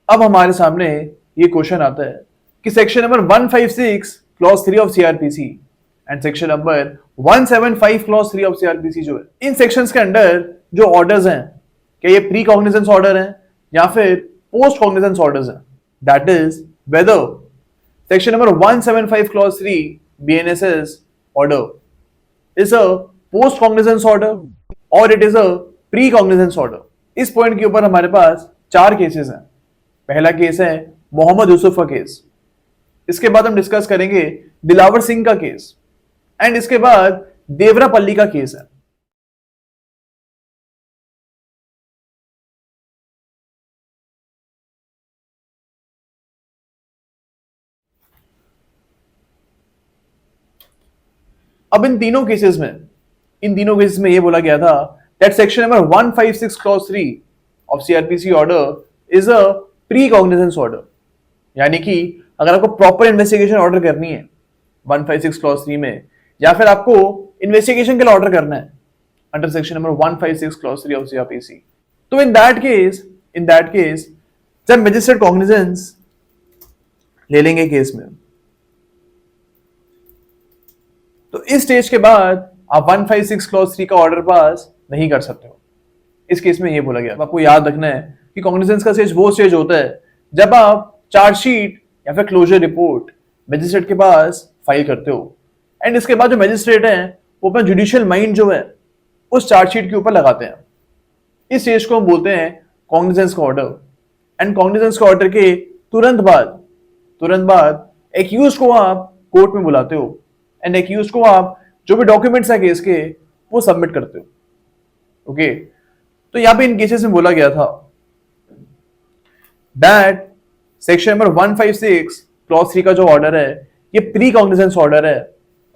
अब हमारे सामने ये क्वेश्चन आता है कि section number 156 clause 3 of CrPC and section number 175 clause 3 of CrPC जो है, इन सेक्शंस के अंडर जो ऑर्डर्स हैं, क्या ये प्री कॉग्निजेंस ऑर्डर हैं या फिर पोस्ट कॉग्निजेंस ऑर्डर्स हैं? That is whether section number 175 clause 3 BNSS order is a post cognizance order और it is a pre cognizance order. इस पॉइंट के ऊपर हमारे पास 4 केसेस हैं। पहला केस है मोहम्मद यूसुफ का केस, इसके बाद हम डिस्कस करेंगे दिलावर सिंह का केस एंड इसके बाद देवरापल्ली का केस है। अब इन तीनों केसेस में यह बोला गया था that section number 156 clause 3 of CrPC order is a pre cognizance order, यानी कि अगर आपको प्रॉपर इन्वेस्टिगेशन ऑर्डर करनी है 156 क्लॉज 3 में, या फिर आपको इन्वेस्टिगेशन के लिए ऑर्डर करना है under section number 156 clause 3 of CrPC, तो इन दैट केस जब मजिस्ट्रेट कॉग्निजेंस ले लेंगे केस में, तो इस स्टेज के बाद आप 156 क्लॉज 3 का ऑर्डर पास नहीं कर सकते हो। इस केस में यह बोला गया, आपको याद रखना है कि कॉग्निजेंस का स्टेज वो स्टेज होता है जब आप चार्जशीट या फिर क्लोजर रिपोर्ट मजिस्ट्रेट के पास फाइल करते हो एंड इसके बाद जो मजिस्ट्रेट हैं वो अपना जुडिशियल माइंड जो है उस चार्जशीट के ऊपर लगाते हैं। इस स्टेज को हम बोलते हैं कॉग्निजेंस का ऑर्डर एंड कॉग्निजेंस का ऑर्डर के तुरंत बाद एक्यूज को आप कोर्ट में बुलाते हो एंड एक्यूज को आप जो भी डॉक्यूमेंट्स है केस के वो सबमिट करते हो। ओके, तो यहां पे इन केसेस में बोला गया था दैट सेक्शन नंबर 156 क्लॉज 3 का जो ऑर्डर है ये प्री कॉग्निजेंस ऑर्डर है।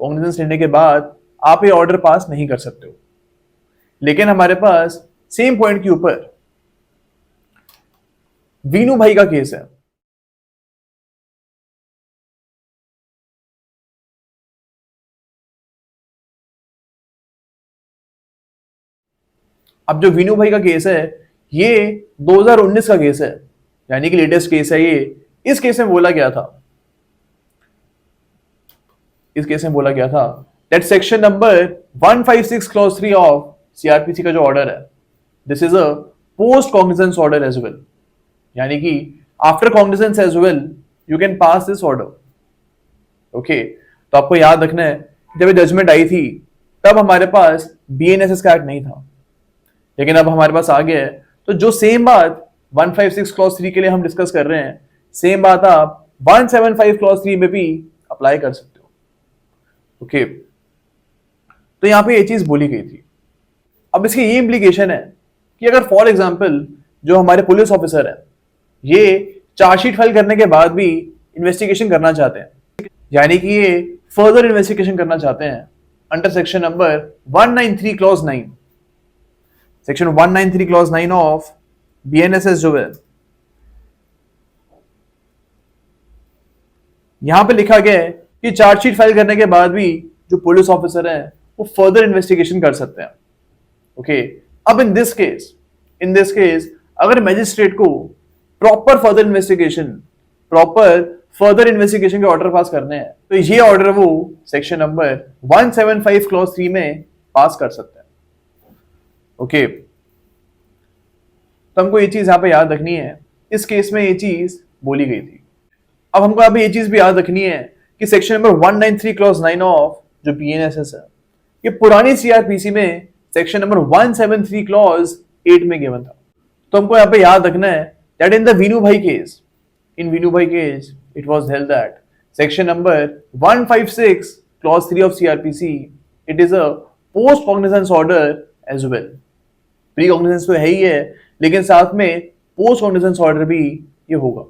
कॉग्निजेंस लेने के बाद आप ये ऑर्डर पास नहीं कर सकते हो। लेकिन हमारे पास सेम पॉइंट के ऊपर वीनू भाई का केस है। अब जो वीनू भाई का केस है ये 2019 का केस है, यानी कि लेटेस्ट केस है ये। इस केस में बोला गया था that section number 156 clause 3 of CrPC का जो ऑर्डर है this is a post cognizance order as well, यानी कि after cognizance as well you can pass this order. Okay, तो आपको याद रखना है जब ये जजमेंट आई थी तब हमारे पास बीएनएसएस का एक्ट नहीं था, लेकिन अब हमारे पास आ गया है। तो जो सेम बात 156 क्लॉज 3 के लिए हम डिस्कस कर रहे हैं, सेम बात आप 175 क्लॉज 3 में भी अप्लाई कर सकते हो। ओके, तो यहां पे ये चीज बोली गई थी। अब इसकी ये इंप्लीकेशन है कि अगर फॉर एग्जांपल जो हमारे पुलिस ऑफिसर है ये चार्जशीट फाइल करने के बाद भी इन्वेस्टिगेशन करना चाहते हैं, यानी कि ये फर्दर इन्वेस्टिगेशन करना चाहते हैं under section number 193 clause 9, section 193 clause 9 of BNSS जो है, यहां पे लिखा गया है कि चार्जशीट फाइल करने के बाद भी जो पुलिस ऑफिसर है वो फर्दर इन्वेस्टिगेशन कर सकते हैं। ओके, अब इन दिस केस अगर मैजिस्ट्रेट को प्रॉपर फर्दर इन्वेस्टिगेशन के ऑर्डर पास करने हैं तो ये ऑर्डर वो सेक्शन नंबर 175 क्लॉज 3 में पास कर सकते हैं। ओके, तो हमको ये चीज यहां पे याद रखनी है, इस केस में ये चीज बोली गई थी। अब हमको यहाँ पे ये चीज भी याद रखनी है कि सेक्शन नंबर 193 क्लॉज 9 ऑफ जो बीएनएसएस है ये पुरानी सीआरपीसी में सेक्शन नंबर 173 क्लॉज 8 में गिवन था। तो हमको यहाँ पे याद रखना है that in Vinu bhai case it was held that section number 156 clause 3 of CrPC it is a post cognizance order as well. Pre cognizance तो है ही है, लेकिन साथ में पोस्ट कॉग्निजेंस ऑर्डर भी ये होगा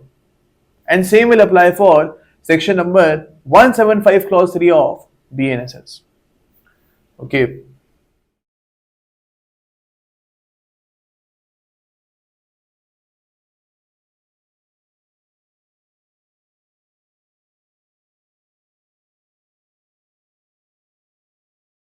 and same will apply for section number 175 clause 3 of BNSS. Okay,